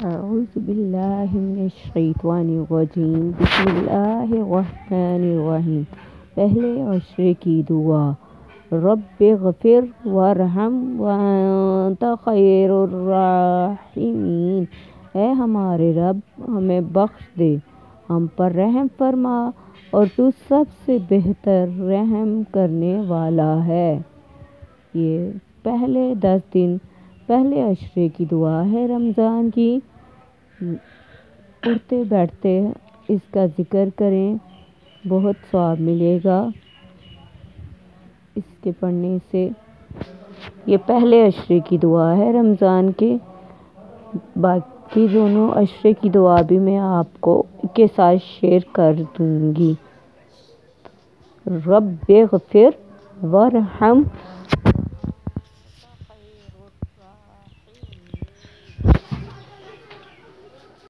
أعوذ بالله من الشیطان الرجیم بسم اللہ الرحمن الرحیم۔ پہلے عشرے کی دعا۔ رب اغفر وارحم وانت خیر الراحمین۔ اے ہمارے رب ہمیں بخش دے، ہم پر رحم فرما اور تو سب سے بہتر رحم کرنے والا ہے۔ یہ پہلے 10 دن پہلے عشرے کی دعا ہے رمضان کی۔ اٹھتے بیٹھتے اس کا ذکر کریں، بہت ثواب ملے گا اس کے پڑھنے سے۔ یہ پہلے عشرے کی دعا ہے رمضان کے۔ باقی دونوں عشرے کی دعا بھی میں آپ کو کے ساتھ شیئر کر دوں گی۔ رب اغفر وارحم